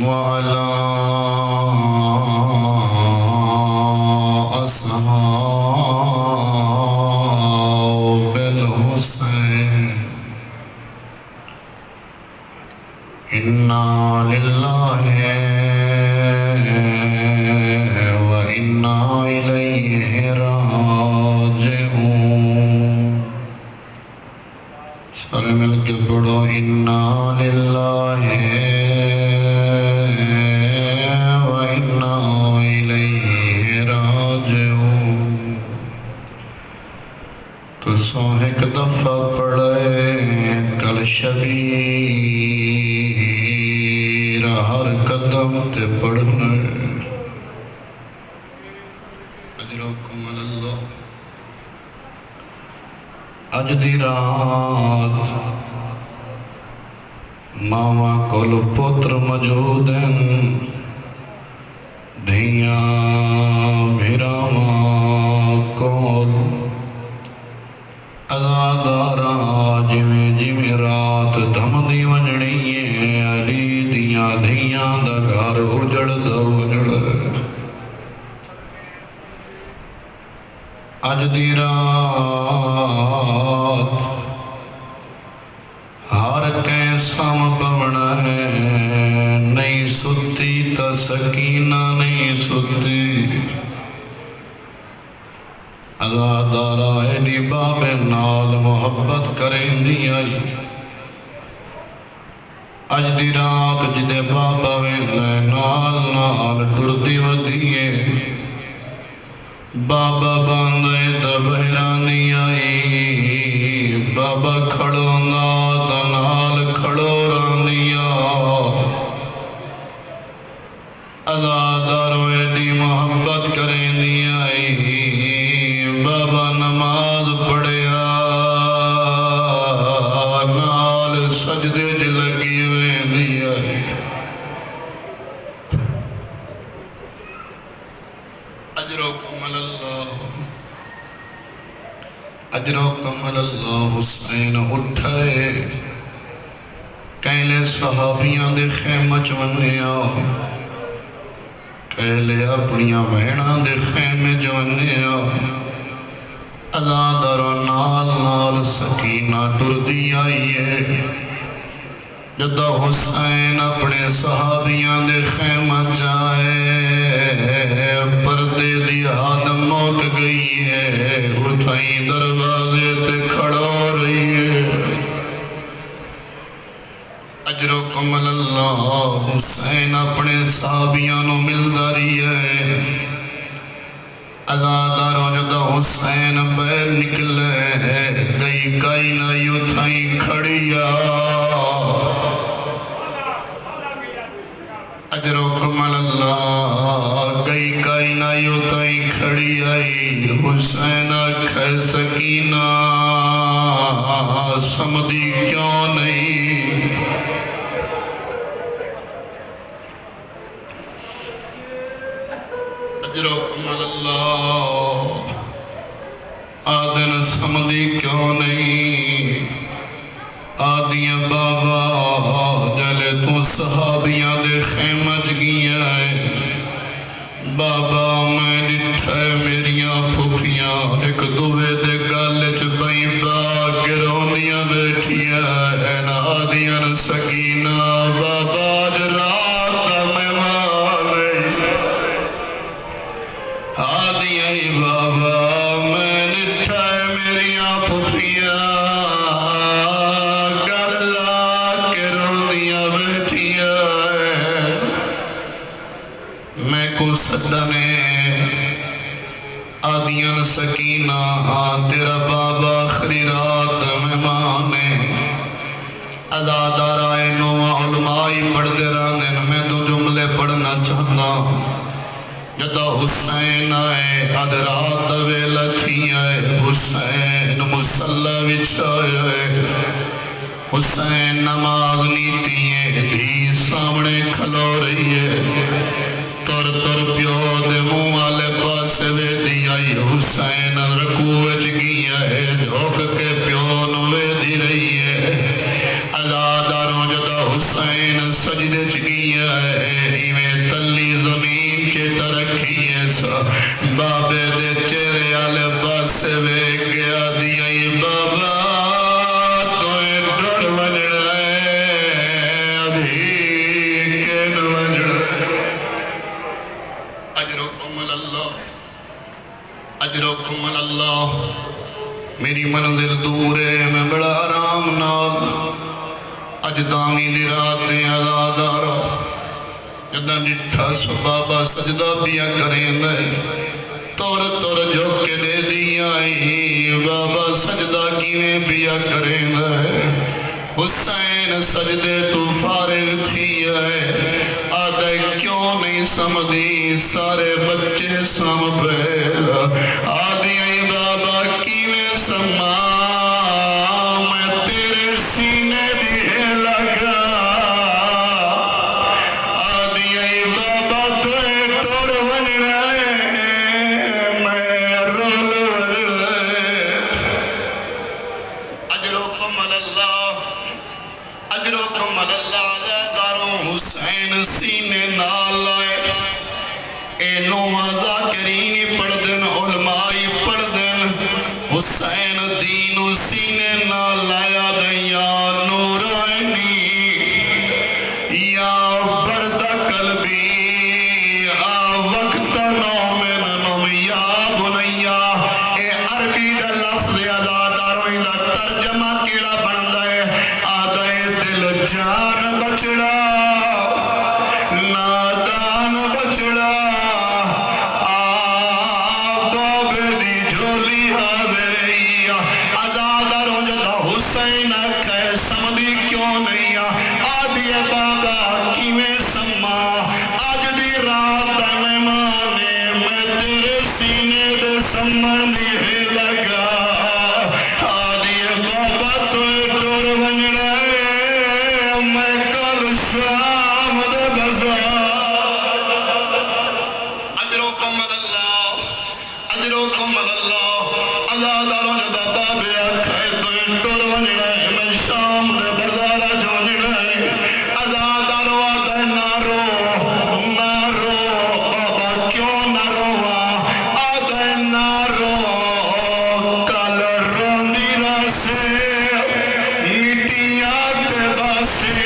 وعلى أصحاب الحسين إنا لله وإنا إليه راجعون سارے مل کے پڑھو إنا لله وإنا إليه راجعون تو سو ایک دفعہ پڑھے کل شبیر ہر قدم تے پڑھنے اجرکم اللہ اج دی رات ماما کول پتر موجود ہیں دھیاں بھیراواں کول ازاداراں جویں جویں رات دھمدی ونجنی ہے علی دیاں دھیاں دا گھر اجڑدا اجڑ اج دی رات ہر کیسام پونا ہے نہیں ستی تا سکینہ نہیں ستی ازادارا ایڈی بابے نال محبت کریں دی آئی اج دی رات جدے بابا ویندے نال نال ٹردی ودیے بابا باندے تا بحرانی آئی بابا کھڑوں گا تا نال کھڑو راندیا ازادارو ایڈی محبت کریں دی آئی بابا نماز پڑھیا نال سجدے چ لگی ویندی آئی اجرکم اللہ اجرکم اللہ حسین اٹھائے کہلے صحابیاں دے خیمہ چونیا کہلے اپنیاں بہناں دے خیمے چونیا ازادار نال نال سکینہ ٹردی آئیے جدہ حسین اپنے صحابیاں دے خیمہ جائے پردے دی حد موت گئی ہے اٹھائیں دروازے تے کھڑا رہی ہے اجرکم اللہ حسین اپنے صحابیاں نو مل داری ہے ازاداروں جدہ حسین بیر نکلے گئی کئی نئی اٹھائیں کھڑیا اجرکم اللہ گئی کئی نئی اٹھائیں کھڑی آئی حسین کھے سکینہ سمدھی کیوں نہیں اجرکم اللہ آدن سمدھی کیوں نہیں آدیاں بابا جلے تو صحابیاں دے خیمہ چگیاں ہے بابا میں ڈٹھے میریاں پھوپیاں ایک دوے دے گالے چ بھئی باغ گرونیاں بیٹھیاں این آدیاں سکینہ بابا رات میں مانے آدیاں بابا میں ڈٹھے میریاں پھوپیاں سدنے آدیاں سکینہ تیرا بابا آخری رات مہمانے ازادار آئے نو علمائی پڑھ دے راندن میں دو جملے پڑھنا چاہتا جدہ حسین آئے آدھ رات ویلہ تھی آئے حسین مسلح بچھائے حسین نماز نیتی ہے دھی سامنے کھلو رہی ہے تر تر پیو دے منہ والے پاس وے دی آئی حسین رکوع وچ گیا ہے جھوک کے پیو نو وے دی رہی ہے ازاداروں جدا حسین حسین سجدے چکیا ہے ایویں تلی زمین چے ترکھیے سا بابے دے چہرے آلے باس وے گیا دیائی بابا توئے ڈر ونجڑا ہے ابھی کین ونجڑا ہے اجرکم اللہ اجرکم اللہ میری منزل دور ہے میں بڑا آرام نال اج دامی دی رات نے آزاد آ رہا جدہ نٹھا سو بابا سجدہ پیا کریں دے تور تور جھوک کے دے دیا بابا سجدہ کیویں پیا کریں دے حسین سجدے تو فارغ تھی ہے آدھے کیوں نہیں سمجھی سارے بچے سمجھے آدھی آئی بابا کیویں سما میں تیرے سینے بھی لگا آدھی آئی بابا توئے ٹوڑ ونجڑا ہے میں رول ونجڑا ہے اجرکم اللہ اجرکم اللہ داروں حسین سینے نال لائے اے نوہ ذاکرینی پڑھ دن علمائی پڑھ دن حسین دین سینے نال لایا دیا نورانی یا برد قلبی وقت نومن نوم یا بنیا اے عربی دا لفظ ازاداروں دا ترجمہ کیڑا بندہ ہے آدھے دل جان بچڑا نادان بچڑا بابے دی جھولی حاضر ازاداروں جدا حسین کہے سمدھی کیوں نہیں آدھی بابا کیویں سما آج دی رات مہمانے میں تیرے سینے دے سمن دی لگا آدھی بابا توئے ٹور ونجڑا ہے میں کل شام دے بازار اجرکم اللہ اجرکم اللہ ازاداروں جدا بابے آکھائے توئے ٹور ونجڑا ہے میں شام دے بازار جو ونجڑا ہے ازاداروں آدھے نہ رو بابا کیوں نہ روا آدھے نہ رو کل روندی راسے مٹیاں تے باسے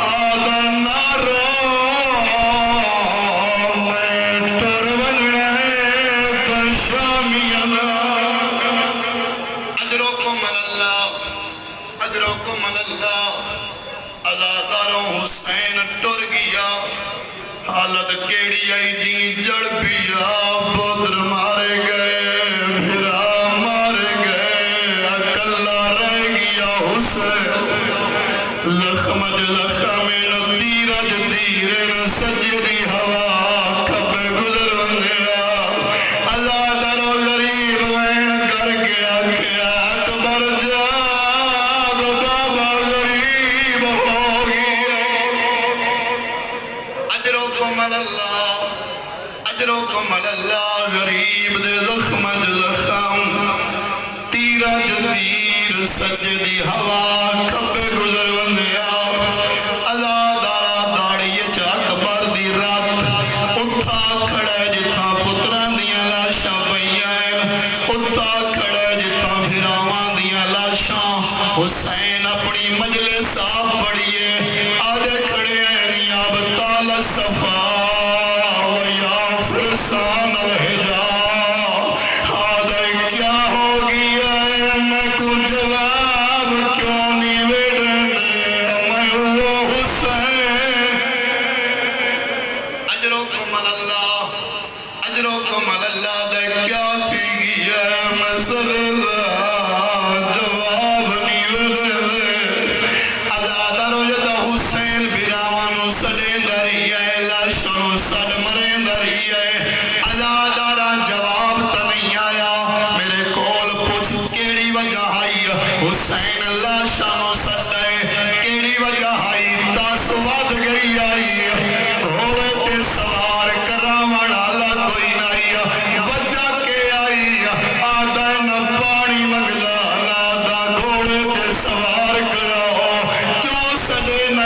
آدھے نہ رو میں ٹر ونجڑا ہے تو شامیانا اجرکم اللہ اجرکم اللہ ازاداروں حسین ٹر گیا حالت کیڑی آئی جی جڑ پیا پتر مارے گئے بھرا مارے گئے اکلا رہ گیا حسین زخم زخم تیرج تیرن سجدی ہوا کھپے گزر وندیا ازاداروں غریب وین کر کے آکھیا اکبر جاگ بابا غریب ہو گیا اجرکم اللہ اجرکم اللہ غریب دے زخم زخم تیرج تیر سجدی ہوا کھپے گزر وندیا ازادارہ داڑی چاک بار دی رات اٹھا کھڑے جتھا پتران دیاں لاشاں پئیاں اٹھا کھڑے جتھا بھراواں دیاں لاشاں حسین اپنی مجلس آپ پڑھیے آدھے کھڑے ہیں نیاب تال صفا ویا فرسان الہجا آدھے کیا ہو گیا ہے میں کو جواب کیوں نہیں ویڈنے میں وہ حسین اجرکم اللہ اجرکم اللہ دے کیا تھی گیا ہے میں صلی اللہ جواب نہیں ویڈنے ازاداروں جدا حسین بھراوانوں سڑے دری ہے لاشوں سڑ مرے دری ہے ازادارہ جواب تا نہیں آیا میرے کول پوچھ کیڑی وجہ آئی حسین لاشوں سڑے کیڑی وجہ آئی تاس واد گئی آئی ہوئے تے سوار کرامن آلہ کوئی نہیں وجہ کے آئی آدھا نہ پانی مگلا نادا گھوڑے تے سوار کرو کیوں سڑے نہ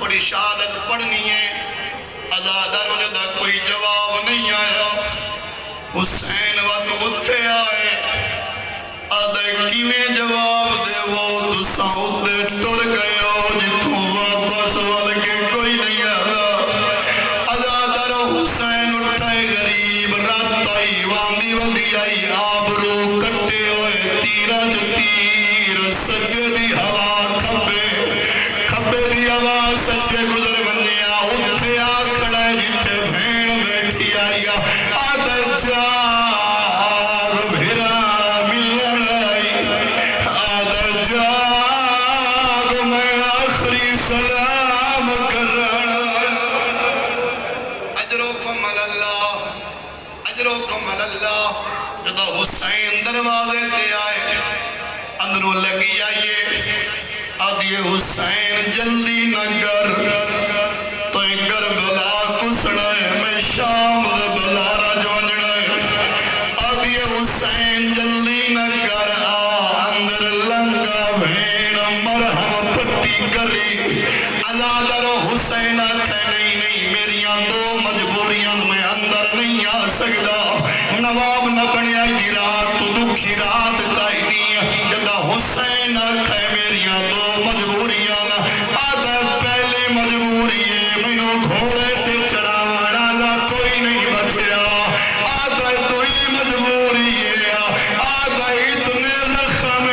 تھوڑی شہادت پڑھنی ہے آزاداروں جدا کوئی جواب نہیں آیا حسین وقت اتھے آئے آدھے کی میں جواب دے وہ تساں اس دے ٹر گئے ہو جتوں واپس وال کے کوئی نہیں آیا آزاداروں حسین اٹھائے غریب رات آئی واندی ودی آئی آبرو کٹے ہوئے تیرہ جو تیر سجے دی ہوا کھبے دی ہوا سجے گزر بنیا اتھے آ کھڑا ہے جتے بھین بیٹھی آئی آدھے جاگ بھیرا ملن آئی آدھے جاگ میں آخری سلام کرن اجرکم اللہ جدہ حسین دروازے تے آئے اندروں لگی آئیے آدھیے حسین جلدی نہ کر تو ایک کربلا کسڑا ہے میں شام دے بلارا جو انجڑا ہے آدھیے حسین جلدی نہ کر اندر لنگا بھین مرہم پٹی کری عزادر حسین آکھے نہیں میریاں دو مجبوریاں میں اندر نہیں آ سکتا نواب نہ بنیا دی رات تو دکھی رات کائی نہیں جدہ حسین آکھے میریاں دو مجبوریاں آدھے پہلی مجبوری ہے مینوں گھوڑے تے چڑھاوانا لا کوئی نہیں بچیا آدھے دوئی مجبوری ہے آدھے اتنے زخم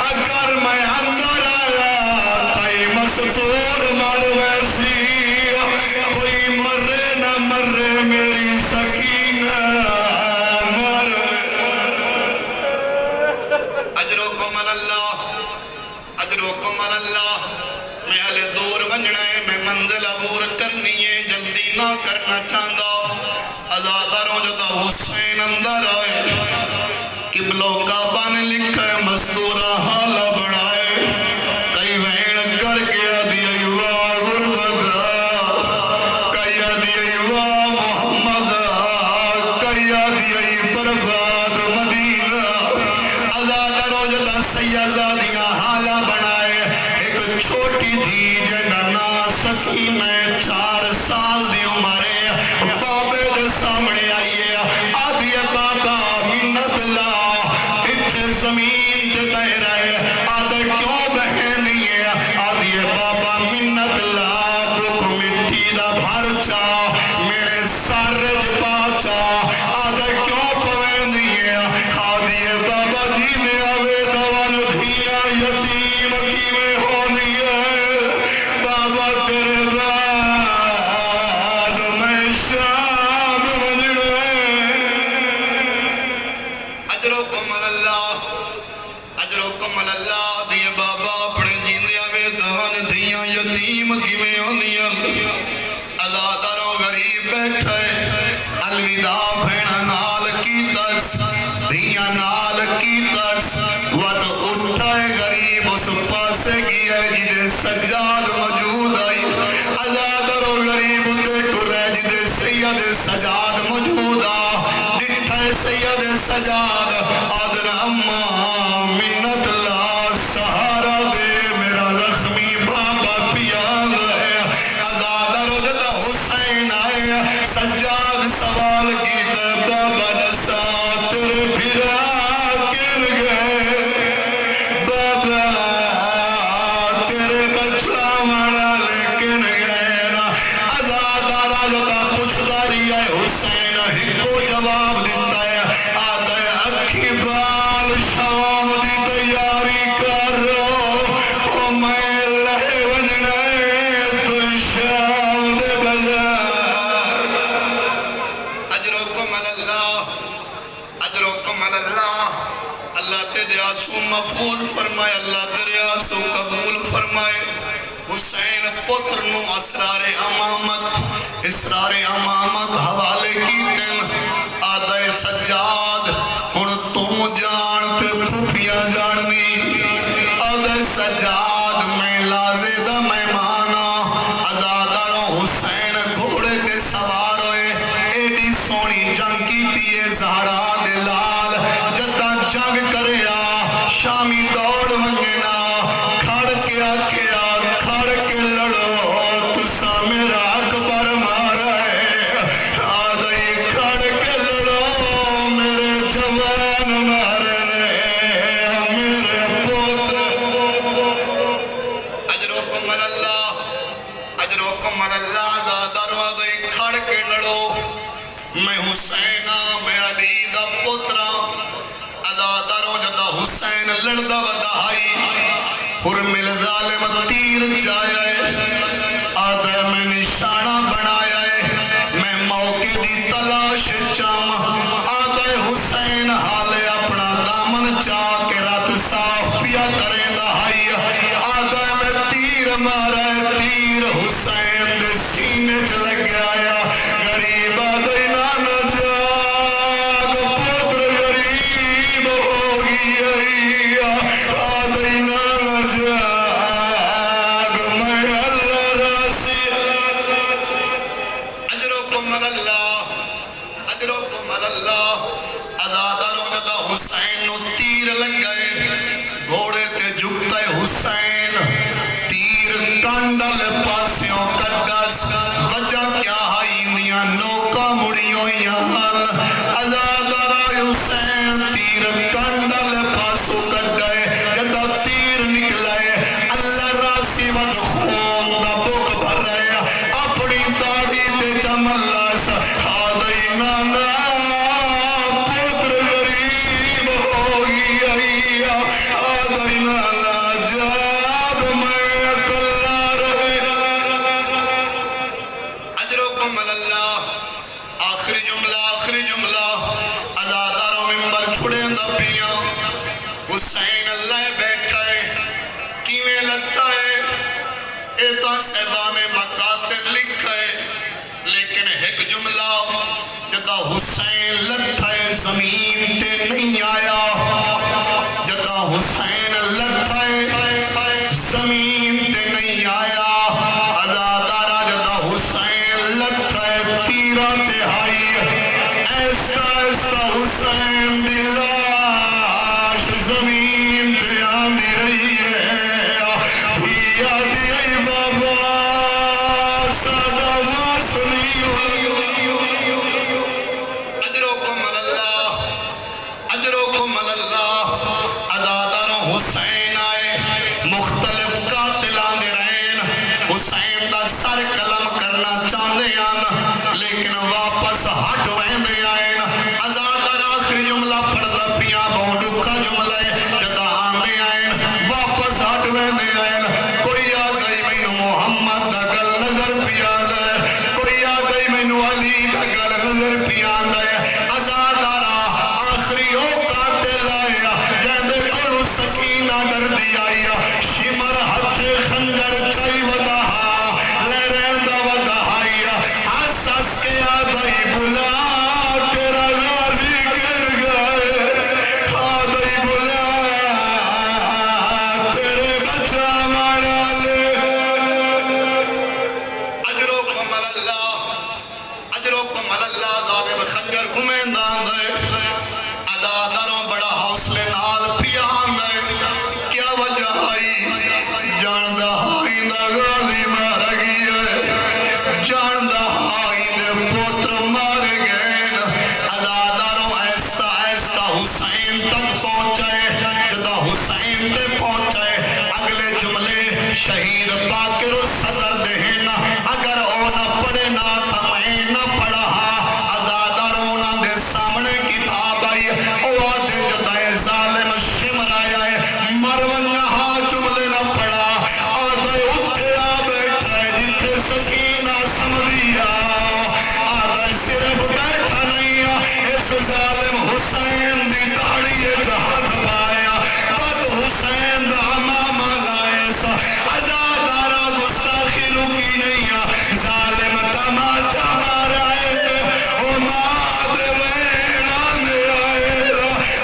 اگر میں اندر آیا تائی مستور مر ویسی کوئی مرے نہ مرے میری سکینہ مر اجرکم اللہ میں ہلے دور ونجنا ہے میں منزل عبور کرنی ہے جلدی نہ کرنا چاہتا عزاداروں جدا حسین اندر آئے قبلوں کا بان لکھا ہے مستورہ حالہ بڑھائے کئی وین کر کے آدھی ایوہ غربت کئی آدھی ایوہ محمد کئی آدھی ای برباد مدینہ عزاداروں جدا سیدادیاں حالہ بڑھائے ایک چھوٹی دی جننا سکی میں 4 سال دی عمرے بابے دے سامنے آئیے آدھیے بابا منت لا اتھے زمین دے بہ رہے آدھے کیوں بہن دیئے آدھیے بابا منت لا بک مٹی دا بھر چا میرے سارج پاچا آدھے کیوں پوین دیئے آدھیے بابا جی نے آوے دوان دھیا یتیم کی میں ہو دیئے بابا تیرے بعد میں شام بجڑے اجرکم اللہ دیئے بابا اپنے جیندے آوے دوان دھیا یتیم کی میں ہو دیئے عزاداروں غریب بیٹھے الوداع بھینا نال کی تس دھیا نال کی تس ود اٹھائے غریب اس پاسے گیا جدے سجاد موجود آئی عزاداروں غریب دے ٹرے جدے سید سجاد موجود آ ڈٹھائے سید سجاد آدر اممہ منت لا سہارا دے میرا زخمی بابا پیاد ہے عزاداروں جدہ حسین آئے سجاد سوال کی دے بابا نسا تیرے بھرا کن گئے بابا تیرے بچہ مانا لیکن گئے نا عزادارہ جدہ پوچھ داری ہے حسین ہی کو جواب دیتا ہے آدھے اکھی بال شام دی تیاری کر رہو او میں لہے ونجنے تو شام دے بزار اجرکم اللہ اللہ تیرے آسو مفعول فرمائے اللہ تیرے آسو قبول فرمائے حسین پتر نو اسرار امامت حوالے کی دن آدھے سجاد ان تم جانتے پھوپیاں جاننی آدھے سجاد میں لازدہ میں مانا عزاداروں حسین گھوڑے کے سوار ہوئے ایڈی سونی جنگ کی تیئے زہرا دلال جدہ جنگ کریا شامی دوڑ منگنا کھڑ کے آکھیا اللہ دا دروازے کھڑ کے لڑو میں حسین میں علی دا پترا ازاداروں جدا حسین لڑدا ودائی اور مل ظالم تیر چایا آدھے میں نشانہ بنایا میں موقع دی تلاش چام آدھے حسین حالے اپنا دامن چاہ کے رات صاف پیا کریں دہائی آدھے میں تیر مارا تیر حسین دے سینے چلے گیا غریب آدھے نانا جاگ پتر غریب ہو گیا آدھے نانا جاگ میں اللہ راسی اجرکم اللہ ازاداروں جدا حسین نو تیر لگ گئے گھوڑے تے جھکتے حسین تیر کانڈل پاسیوں کٹس وجہ کیا ہائی اندیاں نوکا مڑیوں یہاں ازادارہ حسین تیر کانڈل پاسوں کٹ گئے جدا تیر نکلے اللہ راسی ود خون دا بک بھر رہے اپنی داڑی تے چملا سا آدھائی نانا پتر غریب ہو گیا آدھائی نانا جاگ میں اکلا رہے اجرکم اللہ آخری جملہ ازاداروں ممبر چھڑے دا پیا حسین اللہ بیٹھائے کیویں لٹھائے ایتا سیبان مقاتل لکھائے لیکن ایک جملہ جدا حسین لٹھائے زمین تے نہیں آیا جدا حسین لٹھائے زمین تے نہیں آیا ازادارہ جدا حسین لٹھائے تیرہ تے آئی ایسا حسین دی لاش زمین تے آندی رہی ہے پھیا دی ای بابا سادہ واسلی اجرکم اللہ ازاداروں حسین آئے مختلف قاتلان دے رہن حسین دا سر قلم کرنا چاہتے ہیں لیکن واپس ہٹ ویندے آئے ازادار آخری جملہ پڑھدا پیا بہت ڈکا جملہ ہے جدا آندے آئے واپس ہٹ ویندے آئے کوئی آ گئی مینو محمد دا گل نظر پیا دے کوئی آ گئی مینو علی دا گل نظر پیا دے ازادارہ آخری او قاتل آیا جیندے کلو سکینہ ڈر دی آیا شمر ہتھ خنجر چائی ودہا لے رہندہ ودہائی ہس ہس کے آدھائی بلا تیرا غازی گر گئے آدھائی بلا تیرے بچہ مانا لے اجرکم اللہ ظالم خنجر گھمیندان دے ازاداروں بڑا حوصلے نال پیان دے کیا وجہ آئی جاندہ آئی دا غازی مارا گیا جاندہ آئی دے پوتر مار گئے ازاداروں ایسا حسین تک پہنچائے جدا حسین تے پہنچائے اگلے جملے شہید باقر و صدر دہنا اگر او نہ پڑھے نہ تمہیں نہ پڑھا ازاداروں نہ دے سامنے کتاب آئی او آدھے جدائے ظالم شمر آیا ہے مرون یہاں جملے نہ پڑھا آدھے اٹھے آ بیٹھا ہے جتے سکینہ سمدھیا آدھے صرف بیٹھا نہیں اس ظالم حسین دی داڑی جہاں دبایا بد حسین دا امامہ لائے سا ازادارہ گستاخی رکی نہیں ظالم تماچا مارا ہے او ماد وین آنے آئے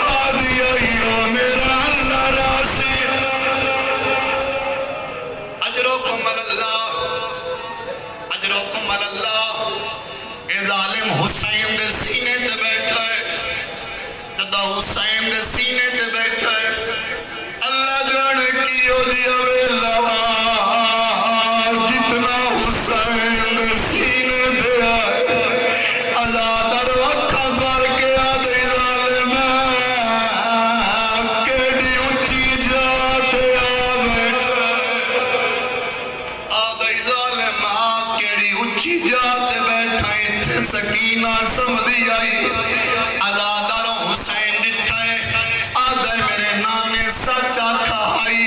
آدھی آئیو میرا اللہ راسی اجرکم اللہ اے ظالم حسین دے سینے تے بیٹھا ہے جدا حسین دے سینے تے بیٹھا ہے اللہ جانے کی ہو دیا ویلا جتنا حسین دے سینے تے آئے ازادر وقت بار کے آدھے ظالم کیڑی اچھی جاتے آ بیٹھا آدھے ظالم سکینہ سمدھی آئی آزادار حسین ڈٹھائے آدھے میرے نانے سچا کھائی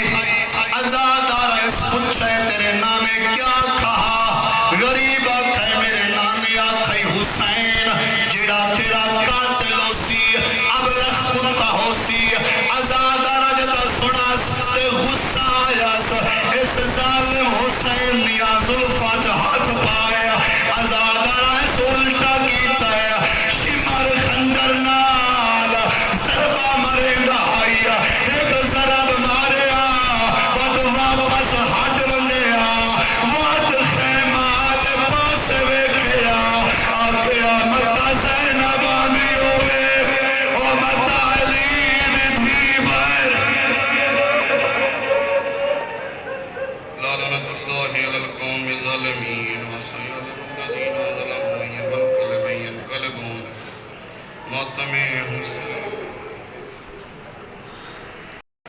آزادار اس پوچھے تیرے نانے کیا کھا غریب آکھے میرے نانے آکھے حسین